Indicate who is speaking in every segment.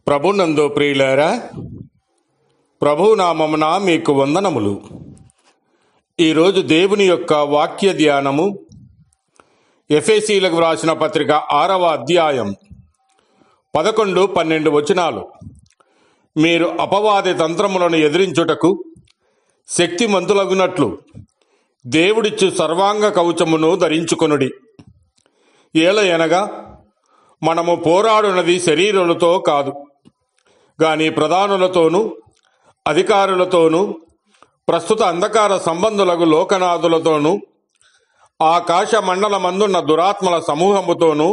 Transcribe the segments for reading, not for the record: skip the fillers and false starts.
Speaker 1: ప్రభునందు ప్రియులారా, ప్రభునామమున మీకు వందనములు. ఈరోజు దేవుని యొక్క వాక్య ధ్యానము ఎఫెసీలకు వ్రాసిన పత్రిక 6వ అధ్యాయం 11-12 వచనాలు. మీరు అపవాది తంత్రములను ఎదిరించుటకు శక్తిమంతులగునట్లు దేవుడిచ్చు సర్వాంగ కవచమును ధరించుకొనుడి. ఏలయనగా మనము పోరాడునది శరీరులతో కాదు, గాని ప్రధానులతోనూ అధికారులతోనూ ప్రస్తుత అంధకార సంబంధులకు లోకనాథులతోనూ ఆకాశ మండలమందున్న దురాత్మల సమూహముతోనూ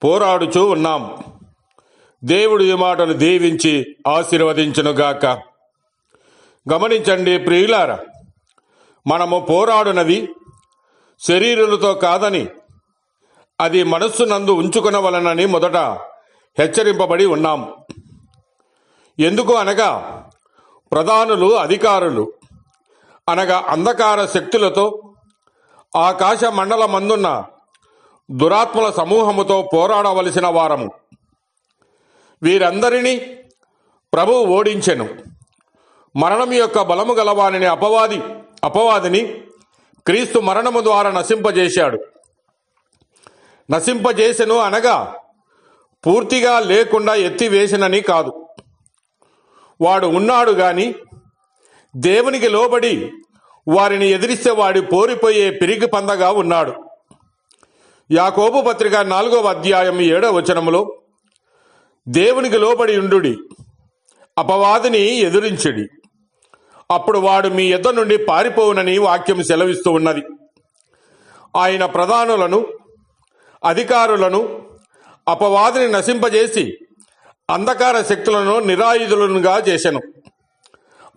Speaker 1: పోరాడుచూ ఉన్నాం. దేవుడు ఈ మాటలు దీవించి ఆశీర్వదించునుగాక. గమనించండి ప్రియులారా, మనము పోరాడునది శరీరులతో కాదని, అది మనస్సునందు ఉంచుకొనవలనని మొదట హెచ్చరింపబడి ఉన్నాం. ఎందుకు అనగా, ప్రధానులు అధికారులు అనగా అంధకార శక్తులతో ఆకాశ మండలమందున్న దురాత్మల సమూహముతో పోరాడవలసిన వారము. వీరందరినీ ప్రభువు ఓడించెను. మరణం యొక్క బలము గలవానిని అపవాదిని క్రీస్తు మరణము ద్వారా నశింపజేసెను అనగా పూర్తిగా లేకుండా ఎత్తివేసినని కాదు. వాడు ఉన్నాడు గాని దేవునికి లోబడి వారిని ఎదిరిస్తే వాడి పోరిపోయే పిరికి పందగా ఉన్నాడు. యాకోబు పత్రిక 4వ అధ్యాయం 7వ వచనములో, దేవునికి లోబడి ఉండుడి, అపవాదిని ఎదురించుడి, అప్పుడు వాడు మీ యొద్ద నుండి పారిపోవునని వాక్యం సెలవిస్తూ ఉన్నది. ఆయన ప్రధానులను అధికారులను అపవాదిని నశింపజేసి అంధకార శక్తులను నిరాయుధులుగా చేసెను.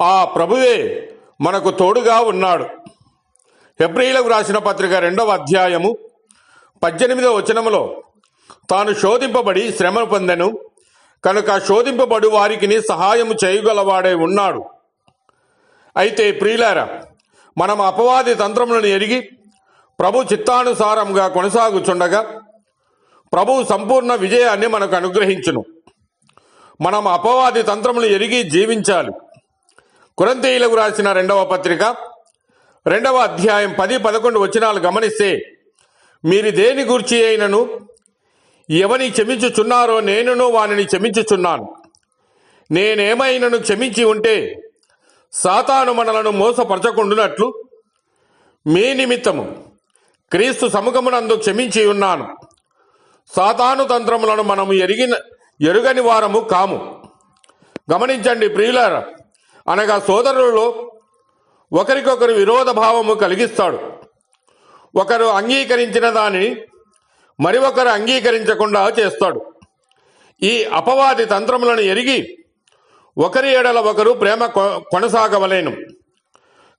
Speaker 1: ఆ ప్రభువే మనకు తోడుగా ఉన్నాడు. హెబ్రీయులకు రాసిన పత్రిక 2వ అధ్యాయము 18వ వచనములో, తాను శోధింపబడి శ్రమ పొందెను కనుక శోధింపబడు వారికి సహాయము చేయగలవాడే ఉన్నాడు. అయితే ప్రియులారా, మనం అపవాది తంత్రములను ఎరిగి ప్రభు చిత్తానుసారంగా కొనసాగుచుండగా ప్రభువు సంపూర్ణ విజయాన్ని మనకు అనుగ్రహించును. మనం అపవాది తంత్రములు ఎరిగి జీవించాలి. కొరింథీయులకు రాసిన 2వ పత్రిక 2వ అధ్యాయం 10-11 వచనాలు గమనిస్తే, మీరు దేని గూర్చి అయినను ఎవని క్షమించుచున్నారో నేనును వానిని క్షమించుచున్నాను. నేనేమైనను క్షమించి ఉంటే సాతాను మనలను మోసపరచకుండునట్లు మీ నిమిత్తము క్రీస్తు సముఖమునందు క్షమించి ఉన్నాను. సాతాను తంత్రములను మనము ఎరుగని వారము కాము. గమనించండి ప్రియులారా, అనగా సోదరులలో ఒకరికొకరు విరోధ భావము కలిగిస్తాడు. ఒకరు అంగీకరించిన దానిని మరి ఒకరు అంగీకరించకుండా చేస్తాడు. ఈ అపవాది తంత్రములను ఎరిగి ఒకరి ఎడల ఒకరు ప్రేమ కొనసాగవలేను.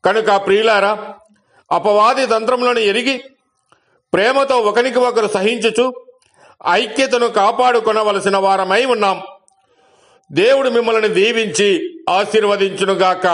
Speaker 1: కనుక ప్రియులారా, అపవాది తంత్రములను ఎరిగి ప్రేమతో ఒకరికి ఒకరు సహించుచు ఐక్యతను కాపాడుకొనవలసిన వారమై ఉన్నాం. దేవుడు మిమ్మల్ని దీవించి ఆశీర్వదించునుగాక.